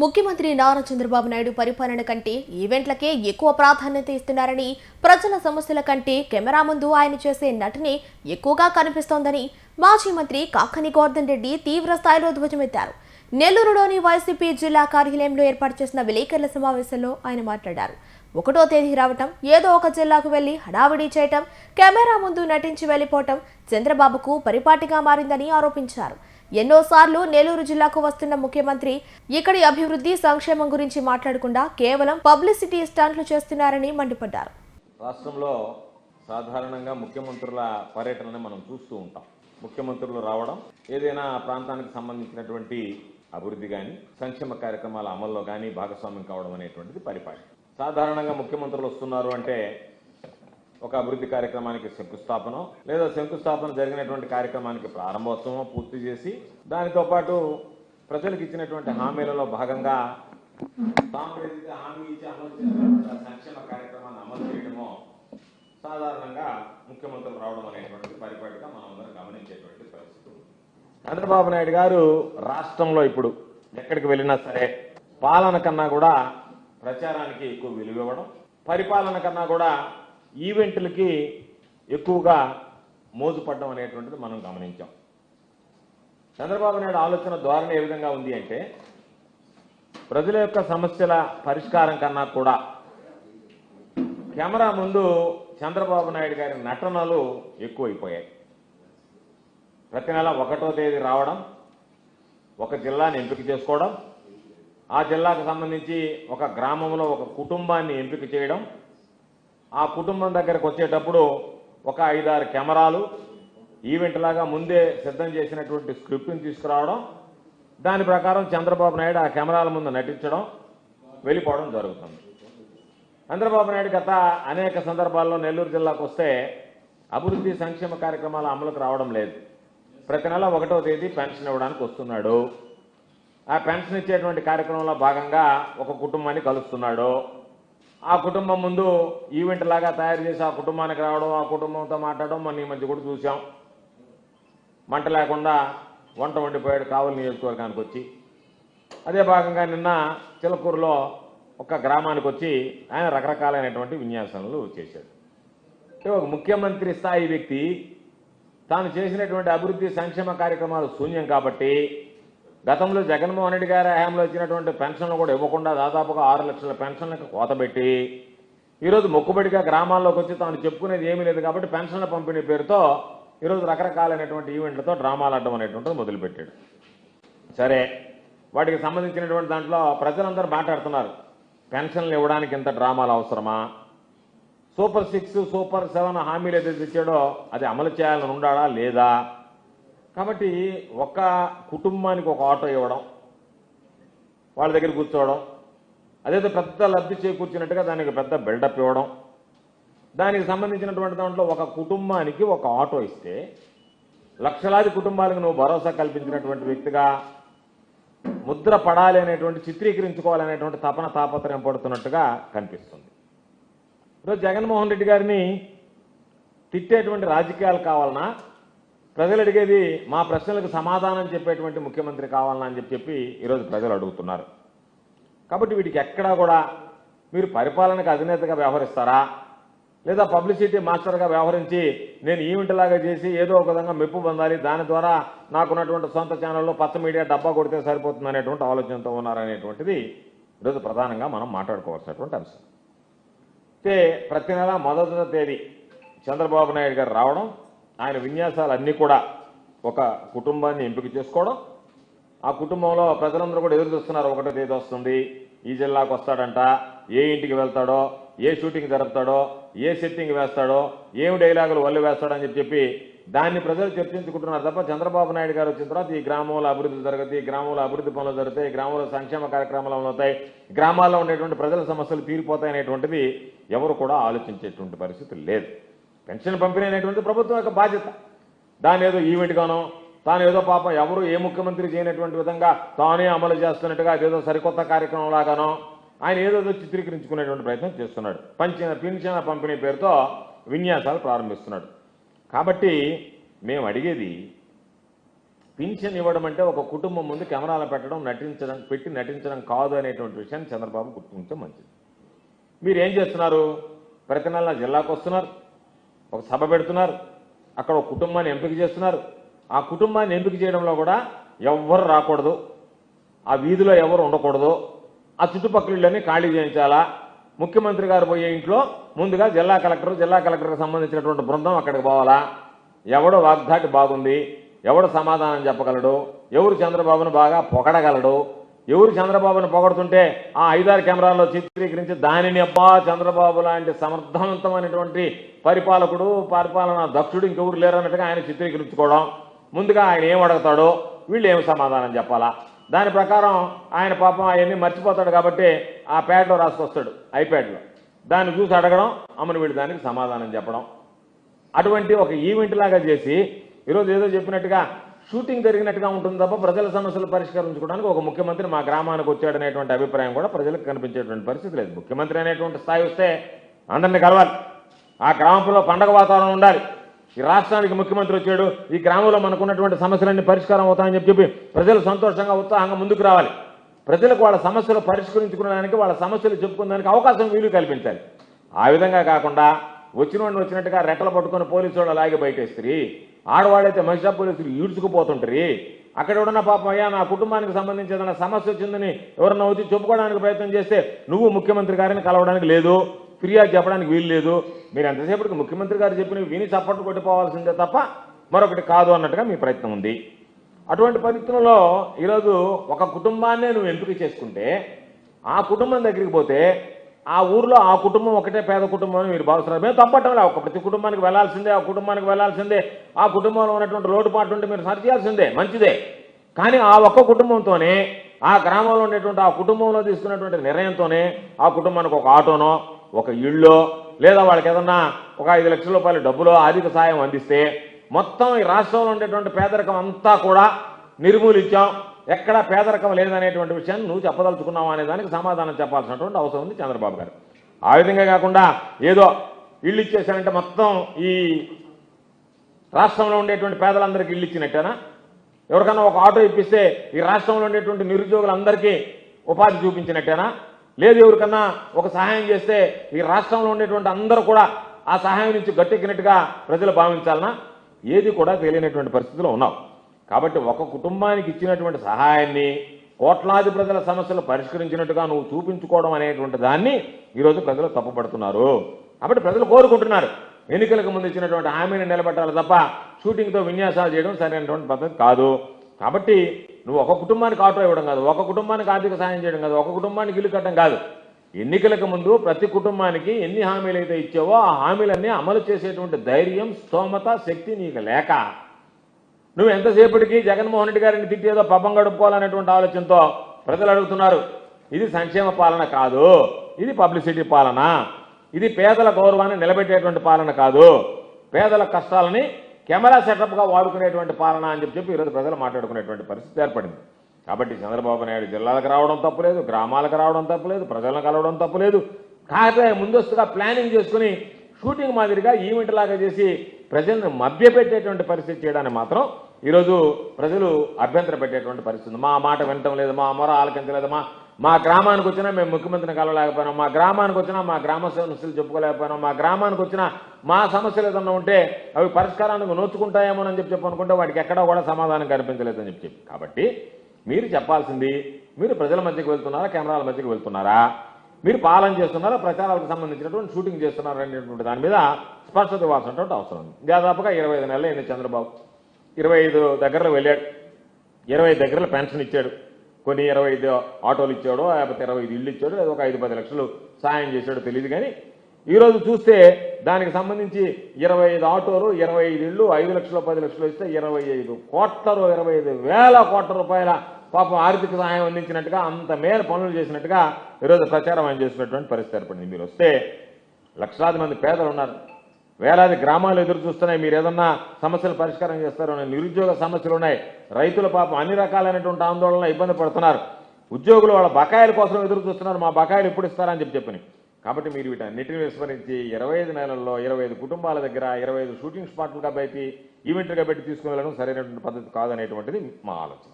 ముఖ్యమంత్రి నారా చంద్రబాబు నాయుడు పరిపాలన కంటే ఈవెంట్లకే ఎక్కువ ప్రాధాన్యత ఇస్తున్నారని, ప్రజల సమస్యల కంటే కెమెరా ముందు ఆయన చేసే నటనే ఎక్కువగా కనిపిస్తోందని మాజీ మంత్రి కాకాని గోవర్ధన్ రెడ్డి తీవ్ర స్థాయిలో ధ్వజమెత్తారు. నెల్లూరులోని వైసీపీ జిల్లా కార్యాలయంలో ఏర్పాటు చేసిన విలేకరుల సమావేశంలో ఆయన మాట్లాడారు. 1వ తేదీ రావటం, ఏదో ఒక జిల్లాకు వెళ్లి హడావిడి చేయటం, కెమెరా ముందు నటించి వెళ్లిపోవటం చంద్రబాబుకు పరిపాటిగా మారిందని ఆరోపించారు. ఎన్నోసార్లు నెల్లూరు జిల్లాకు వస్తున్న ముఖ్యమంత్రి ఇక్కడి అభివృద్ధి సంక్షేమం గురించి మాట్లాడకుండా కేవలం పబ్లిసిటీ స్టంట్లు చేస్తున్నారని మండిపడ్డారు. రాష్ట్రంలో సాధారణంగా ముఖ్యమంత్రుల పర్యటనని మనం చూస్తూ ఉంటాం. ముఖ్యమంత్రులు రావడం, ఏదైనా ప్రాంతానికి సంబంధించినటువంటి అభివృద్ధి కానీ సంక్షేమ కార్యక్రమాల అమల్లో కానీ భాగస్వామ్యం కావడం అనేటువంటిది పరిపాటి. సాధారణంగా ముఖ్యమంత్రులు వస్తున్నారు అంటే ఒక అభివృద్ధి కార్యక్రమానికి శంకుస్థాపన లేదా శంకుస్థాపన జరిగినటువంటి కార్యక్రమానికి ప్రారంభోత్సవం పూర్తి చేసి దానితో పాటు ప్రజలకు ఇచ్చినటువంటి హామీలలో భాగంగా తాము ఏదైతే హామీ ఇచ్చి అమలు చేసినటువంటి సంక్షేమ కార్యక్రమాన్ని అమలు చేయడమో సాధారణంగా ముఖ్యమంత్రులు రావడం అనేటువంటిది పరిపాటిగా మనం అందరం గమనించేటువంటి పరిస్థితి. చంద్రబాబు నాయుడు గారు రాష్ట్రంలో ఇప్పుడు ఎక్కడికి వెళ్ళినా సరే పాలన కన్నా కూడా ప్రచారానికి ఎక్కువ విలువ ఇవ్వడం, పరిపాలన కన్నా కూడా ఈవెంట్లకి ఎక్కువగా మోజుపడడం అనేటువంటిది మనం గమనించాం. చంద్రబాబు నాయుడు ఆలోచన ధోరణి ఏ విధంగా ఉంది అంటే, ప్రజల యొక్క సమస్యల పరిష్కారం కన్నా కూడా కెమెరా ముందు చంద్రబాబు నాయుడు గారి నటనలు ఎక్కువైపోయాయి. ప్రతి నెల 1వ తేదీ రావడం, ఒక జిల్లాని ఎంపిక చేసుకోవడం, ఆ జిల్లాకు సంబంధించి ఒక గ్రామంలో ఒక కుటుంబాన్ని ఎంపిక చేయడం, ఆ కుటుంబం దగ్గరకు వచ్చేటప్పుడు ఒక 5-6 కెమెరాలు ఈవెంట్ లాగా ముందే సిద్ధం చేసినటువంటి స్క్రిప్ట్ని తీసుకురావడం, దాని ప్రకారం చంద్రబాబు నాయుడు ఆ కెమెరాల ముందు నటించడం, వెళ్ళిపోవడం జరుగుతుంది. చంద్రబాబు నాయుడు గత అనేక సందర్భాల్లో నెల్లూరు జిల్లాకు వస్తే అభివృద్ధి సంక్షేమ కార్యక్రమాల అమలుకు రావడం లేదు. ప్రతి నెల 1వ తేదీ పెన్షన్ ఇవ్వడానికి వస్తున్నాడు. ఆ పెన్షన్ ఇచ్చేటువంటి కార్యక్రమంలో భాగంగా ఒక కుటుంబాన్ని కలుస్తున్నాడు. ఆ కుటుంబం ముందు ఈవెంట్ లాగా తయారు చేసి ఆ కుటుంబానికి రావడం, ఆ కుటుంబంతో మాట్లాడడం మన ఈ మధ్య కూడా చూసాం. మంట లేకుండా వంట వండిపోయాడు కావలి నియోజకవర్గానికి వచ్చి. అదే భాగంగా నిన్న చిలకూరులో ఒక గ్రామానికి వచ్చి ఆయన రకరకాలైనటువంటి విన్యాసాలు చేశాడు. ఒక ముఖ్యమంత్రి స్థాయి వ్యక్తి తాను చేసినటువంటి అభివృద్ధి సంక్షేమ కార్యక్రమాలు శూన్యం కాబట్టి గతంలో జగన్మోహన్ రెడ్డి గారి హయాంలో ఇచ్చినటువంటి పెన్షన్లు కూడా ఇవ్వకుండా దాదాపుగా 6 లక్షల పెన్షన్లకు కోతబెట్టి ఈరోజు మొక్కుబడిగా గ్రామాల్లోకి వచ్చి తాను చెప్పుకునేది ఏమీ లేదు కాబట్టి పెన్షన్ల పంపిణీ పేరుతో ఈరోజు రకరకాలైనటువంటి ఈవెంట్లతో డ్రామాలు ఆడడం అనేటువంటిది మొదలుపెట్టాడు. సరే, వాటికి సంబంధించినటువంటి దాంట్లో ప్రజలందరూ మాట్లాడుతున్నారు, పెన్షన్లు ఇవ్వడానికి ఇంత డ్రామాలు అవసరమా? సూపర్ 6, సూపర్ 7 హామీలు ఏదైతే ఇచ్చాడో అది అమలు చేయాలని ఉండాలా లేదా? కాబట్టి ఒక కుటుంబానికి ఒక ఆటో ఇవ్వడం, వాళ్ళ దగ్గర కూర్చోవడం, అదేదో పెద్ద లబ్ధి చేకూర్చినట్టుగా దానికి పెద్ద బిల్డప్ ఇవ్వడం, దానికి సంబంధించినటువంటి దాంట్లో ఒక కుటుంబానికి ఒక ఆటో ఇస్తే లక్షలాది కుటుంబాలకు నువ్వు భరోసా కల్పించినటువంటి వ్యక్తిగా ముద్ర పడాలి అనేటువంటి చిత్రీకరించుకోవాలనేటువంటి తపన తాపత్రయం పడుతున్నట్టుగా కనిపిస్తుంది. ఈరోజు జగన్మోహన్ రెడ్డి గారిని తిట్టేటువంటి రాజకీయాలు కావాలన్నా, ప్రజలు అడిగేది మా ప్రశ్నలకు సమాధానం చెప్పేటువంటి ముఖ్యమంత్రి కావాలన్నా అని చెప్పి ఈరోజు ప్రజలు అడుగుతున్నారు. కాబట్టి వీటికి ఎక్కడా కూడా మీరు పరిపాలనకు అధినేతగా వ్యవహరిస్తారా, లేదా పబ్లిసిటీ మాస్టర్గా వ్యవహరించి నేను ఈవెంట్ లాగా చేసి ఏదో ఒక విధంగా మెప్పు పొందాలి, దాని ద్వారా నాకున్నటువంటి సొంత ఛానల్లో పచ్చ మీడియా డబ్బా కొడితే సరిపోతుంది అనేటువంటి ఆలోచనతో ఉన్నారనేటువంటిది ఈరోజు ప్రధానంగా మనం మాట్లాడుకోవాల్సినటువంటి అంశం. అయితే ప్రతి నెల 1వ తేదీ చంద్రబాబు నాయుడు గారు రావడం, ఆయన విన్యాసాలన్నీ కూడా ఒక కుటుంబాన్ని ఎంపిక చేసుకోవడం, ఆ కుటుంబంలో ప్రజలందరూ కూడా ఎదురు చూస్తున్నారు 1వ తేదీ వస్తుంది, ఈ జిల్లాకు వస్తాడంట, ఏ ఇంటికి వెళ్తాడో, ఏ షూటింగ్ జరుపుతాడో, ఏ సెట్టింగ్ వేస్తాడో, ఏమి డైలాగులు వల్లు వేస్తాడని చెప్పి దాన్ని ప్రజలు చర్చించుకుంటున్నారు తప్ప చంద్రబాబు నాయుడు గారు వచ్చిన తర్వాత ఈ గ్రామంలో అభివృద్ధి జరుగుతాయి, గ్రామంలో అభివృద్ధి పనులు జరుగుతాయి, గ్రామంలో సంక్షేమ కార్యక్రమాలు అవుతాయి, గ్రామాల్లో ఉండేటువంటి ప్రజల సమస్యలు తీరిపోతాయి అనేటువంటిది ఎవరు కూడా ఆలోచించేటువంటి పరిస్థితి లేదు. పెన్షన్ పంపిణీ అనేటువంటి ప్రభుత్వం యొక్క బాధ్యత. దాని ఏదో ఈవెంట్గానో, తాను ఏదో పాపం ఎవరు ఏ ముఖ్యమంత్రి చేయనటువంటి విధంగా తానే అమలు చేస్తున్నట్టుగా అదేదో సరికొత్త కార్యక్రమం లాగానో ఆయన ఏదో చిత్రీకరించుకునేటువంటి ప్రయత్నం చేస్తున్నాడు. పెన్షన్ పంపిణీ పేరుతో విన్యాసాలు ప్రారంభిస్తున్నాడు. కాబట్టి మేము అడిగేది పింఛన్ ఇవ్వడం అంటే ఒక కుటుంబం ముందు కెమెరాలు పెట్టడం నటించడం కాదు అనేటువంటి విషయాన్ని చంద్రబాబు గుర్తుంటే మంచిది. మీరు ఏం చేస్తున్నారు? ప్రతి నెల జిల్లాకు వస్తున్నారు, ఒక సభ పెడుతున్నారు, అక్కడ ఒక కుటుంబాన్ని ఎంపిక చేస్తున్నారు. ఆ కుటుంబాన్ని ఎంపిక చేయడంలో కూడా ఎవ్వరు రాకూడదు, ఆ వీధిలో ఎవరు ఉండకూడదు, ఆ చుట్టుపక్కల ఇళ్ళని ఖాళీ చేయించాలా. ముఖ్యమంత్రి గారు పోయే ఇంట్లో ముందుగా జిల్లా కలెక్టర్కి సంబంధించినటువంటి బృందం అక్కడికి పోవాలా. ఎవడో వాగ్దాటి బాగుంది, ఎవడు సమాధానం చెప్పగలడు, ఎవరు చంద్రబాబును బాగా పొగడగలడు, ఎవరు చంద్రబాబును పొగడుతుంటే ఆ 5-6 కెమెరాల్లో చిత్రీకరించి దానిని అబ్బా చంద్రబాబు లాంటి సమర్థవంతమైనటువంటి పరిపాలనా దక్షుడు ఇంకెవరు లేరన్నట్టుగా ఆయన చిత్రీకరించుకోవడం. ముందుగా ఆయన ఏం అడుగుతాడో వీళ్ళు ఏం సమాధానం చెప్పాలా. దాని ప్రకారం ఆయన పాపం అవన్నీ మర్చిపోతాడు కాబట్టి ఆ ప్యాడ్లో రాసుకొస్తాడు, ఐప్యాడ్లో. దాన్ని చూసి అడగడం, అమ్మని వీళ్ళు దానికి సమాధానం చెప్పడం. అటువంటి ఒక ఈవెంట్ లాగా చేసి ఈరోజు ఏదో చెప్పినట్టుగా షూటింగ్ జరిగినట్టుగా ఉంటుంది తప్ప ప్రజల సమస్యలు పరిష్కరించుకోవడానికి ఒక ముఖ్యమంత్రి మా గ్రామానికి వచ్చాడనేటువంటి అభిప్రాయం కూడా ప్రజలకు కనిపించేటువంటి పరిస్థితి లేదు. ముఖ్యమంత్రి అనేటువంటి స్థాయి వస్తే అందరినీ కలవాలి, ఆ గ్రామంలో పండగ వాతావరణం ఉండాలి. ఈ రాష్ట్రానికి ముఖ్యమంత్రి వచ్చాడు, ఈ గ్రామంలో మనకున్నటువంటి సమస్యలన్నీ పరిష్కారం అవుతాయని చెప్పి ప్రజలు సంతోషంగా ఉత్సాహంగా ముందుకు రావాలి. ప్రజలకు వాళ్ళ సమస్యలు పరిష్కరించుకోవడానికి, వాళ్ళ సమస్యలు చెప్పుకోవడానికి అవకాశం వీలు కల్పించాలి. ఆ విధంగా కాకుండా వచ్చినట్టుగా రెట్టలు పట్టుకొని పోలీసు వాళ్ళు అలాగే బయటేస్తారు. ఆడవాళ్ళైతే మహిళా పోలీసులు ఈడ్చుకుపోతుంటారు. అక్కడ ఎవడన్నా పాపం అయ్యా నా కుటుంబానికి సంబంధించి ఏదైనా సమస్య వచ్చిందని ఎవరన్నా వచ్చి చెప్పుకోవడానికి ప్రయత్నం చేస్తే నువ్వు ముఖ్యమంత్రి గారిని కలవడానికి లేదు, ఫిర్యాదు చెప్పడానికి వీలు లేదు. మీరు ఎంతసేపటికి ముఖ్యమంత్రి గారు చెప్పినవి విని చప్పట్లు కొట్టిపోవాల్సిందే తప్ప మరొకటి కాదు అన్నట్టుగా మీ ప్రయత్నం ఉంది. అటువంటి పరిస్థితుల్లో ఈరోజు ఒక కుటుంబాన్నే నువ్వు ఎంపిక చేసుకుంటే ఆ కుటుంబం దగ్గరికి పోతే ఆ ఊర్లో ఆ కుటుంబం ఒకటే పేద కుటుంబం అని మీరు భావిస్తున్నారు. మేము తప్పటంలే, ఒక ప్రతి కుటుంబానికి వెళ్లాల్సిందే, ఆ కుటుంబానికి వెళ్లాల్సిందే. ఆ కుటుంబంలో ఉన్నటువంటి లోటుపాటు ఉంటే మీరు సరి చేయాల్సిందే, మంచిదే. కానీ ఆ ఒక్క కుటుంబంతోనే, ఆ గ్రామంలో ఉండేటువంటి ఆ కుటుంబంలో తీసుకున్నటువంటి నిర్ణయంతోనే ఆ కుటుంబానికి ఒక ఆటోనో, ఒక ఇళ్ళో, లేదా వాళ్ళకి ఏదన్నా ఒక 5 లక్షల రూపాయల డబ్బులో ఆర్థిక సాయం అందిస్తే మొత్తం ఈ రాష్ట్రంలో ఉండేటువంటి పేదరికం అంతా కూడా నిర్మూలించాం, ఎక్కడా పేదరికం లేదనేటువంటి విషయాన్ని నువ్వు చెప్పదలుచుకున్నావు అనే దానికి సమాధానం చెప్పాల్సినటువంటి అవసరం ఉంది చంద్రబాబు గారు. ఆ విధంగా కాకుండా ఏదో ఇళ్ళు ఇచ్చేసారంటే మొత్తం ఈ రాష్ట్రంలో ఉండేటువంటి పేదలందరికీ ఇళ్ళు ఇచ్చినట్టేనా? ఎవరికైనా ఒక ఆటో ఇప్పిస్తే ఈ రాష్ట్రంలో ఉండేటువంటి నిరుద్యోగులందరికీ ఉపాధి చూపించినట్టేనా? లేదు ఎవరికన్నా ఒక సహాయం చేస్తే ఈ రాష్ట్రంలో ఉండేటువంటి అందరూ కూడా ఆ సహాయం నుంచి గట్టెక్కినట్టుగా ప్రజలు భావించాలనా? ఏది కూడా తెలియనటువంటి పరిస్థితిలో ఉన్నాం. కాబట్టి ఒక కుటుంబానికి ఇచ్చినటువంటి సహాయాన్ని కోట్లాది ప్రజల సమస్యలు పరిష్కరించినట్టుగా నువ్వు చూపించుకోవడం అనేటువంటి దాన్ని ఈరోజు ప్రజలు తప్పుపడుతున్నారు. కాబట్టి ప్రజలు కోరుకుంటున్నారు ఎన్నికలకు ముందు ఇచ్చినటువంటి హామీని నిలబెట్టాలి తప్ప షూటింగ్తో విన్యాసాలు చేయడం సరైనటువంటి పద్ధతి కాదు. కాబట్టి నువ్వు ఒక కుటుంబానికి ఆటో ఇవ్వడం కాదు, ఒక కుటుంబానికి ఆర్థిక సాయం చేయడం కాదు, ఒక కుటుంబానికి ఇల్లు కట్టడం కాదు. ఎన్నికలకు ముందు ప్రతి కుటుంబానికి ఎన్ని హామీలు అయితే ఇచ్చావో ఆ హామీలన్నీ అమలు చేసేటువంటి ధైర్యం, స్తోమత, శక్తి నీకు లేక నువ్వు ఎంతసేపటికి జగన్మోహన్ రెడ్డి గారిని తిట్టేదో పబ్బం గడుపుకోవాలనేటువంటి ఆలోచనతో ప్రజలు అడుగుతున్నారు. ఇది సంక్షేమ పాలన కాదు, ఇది పబ్లిసిటీ పాలన, ఇది పేదల గౌరవాన్ని నిలబెట్టేటువంటి పాలన కాదు, పేదల కష్టాలని కెమెరా సెటప్గా వాడుకునేటువంటి పాలన అని చెప్పి ఈరోజు ప్రజలు మాట్లాడుకునేటువంటి పరిస్థితి ఏర్పడింది. కాబట్టి చంద్రబాబు నాయుడు జిల్లాలకు రావడం తప్పులేదు, గ్రామాలకు రావడం తప్పులేదు, ప్రజలను కలవడం తప్పులేదు. కాకపోతే ముందస్తుగా ప్లానింగ్ చేసుకుని షూటింగ్ మాదిరిగా ఈవెంట్ లాగా చేసి ప్రజలను మభ్యపెట్టేటువంటి పరిస్థితి చేయడానికి మాత్రం ఈరోజు ప్రజలు అభ్యంతర పెట్టేటువంటి పరిస్థితి. మా మాట వినటం లేదు, మా మొర ఆలకించలేదు, మా గ్రామానికి వచ్చినా మేము ముఖ్యమంత్రిని కలవలేకపోయినాం, మా గ్రామానికి వచ్చినా మా గ్రామ సమస్యలు చెప్పుకోలేకపోయినాం, మా గ్రామానికి వచ్చినా మా సమస్యలు ఏదన్నా ఉంటే అవి పరిష్కారానికి నోచుకుంటాయేమోనని చెప్పి అనుకుంటే వాటికి ఎక్కడా కూడా సమాధానం కనిపించలేదని చెప్పి. కాబట్టి మీరు చెప్పాల్సింది, మీరు ప్రజల మధ్యకి వెళ్తున్నారా, కెమెరాల మధ్యకి వెళ్తున్నారా, మీరు పాలన చేస్తున్నారా, ప్రచారాలకు సంబంధించినటువంటి షూటింగ్ చేస్తున్నారా అనేటువంటి దాని మీద స్పష్టత ఇవ్వాల్సినటువంటి అవసరం ఉంది. దాదాపుగా 25 నెలలు అయింది చంద్రబాబు. 25 దగ్గరలో వెళ్ళాడు, 25 దగ్గరలో పెన్షన్ ఇచ్చాడు, కొన్ని 25 ఆటోలు ఇచ్చాడో, లేకపోతే 25 ఇళ్ళు ఇచ్చాడు, లేదా ఒక 5-10 లక్షలు సాయం చేశాడో తెలియదు. కానీ ఈరోజు చూస్తే దానికి సంబంధించి 25 ఆటోలు, 25 ఇళ్ళు, 5 లక్షలు 10 లక్షలు ఇస్తే 25 కోట్ల 25,000 కోట్ల రూపాయల పాపం ఆర్థిక సహాయం అందించినట్టుగా, అంత మేర పనులు చేసినట్టుగా ఈరోజు ప్రచారం ఆయన చేసినటువంటి పరిస్థితి ఏర్పడింది. మీరు వస్తే లక్షలాది మంది పేదలు ఉన్నారు, వేలాది గ్రామాలు ఎదురు చూస్తున్నాయి, మీరు ఏదన్నా సమస్యలు పరిష్కారం చేస్తారు, నిరుద్యోగ సమస్యలు ఉన్నాయి, రైతుల పాపం అన్ని రకాలైనటువంటి ఆందోళన ఇబ్బంది పడుతున్నారు, ఉద్యోగులు వాళ్ళ బకాయిల కోసం ఎదురు చూస్తున్నారు, మా బకాయిలు ఎప్పుడు ఇస్తారని చెప్పని. కాబట్టి మీరు వీటన్నిటిని విస్మరించి 25 నెలల్లో 25 కుటుంబాల దగ్గర 25 షూటింగ్ స్పాట్లుగా పెట్టి ఈవెంట్గా పెట్టి తీసుకువెళ్ళడం సరైనటువంటి పద్ధతి కాదనేటువంటిది మా ఆలోచన.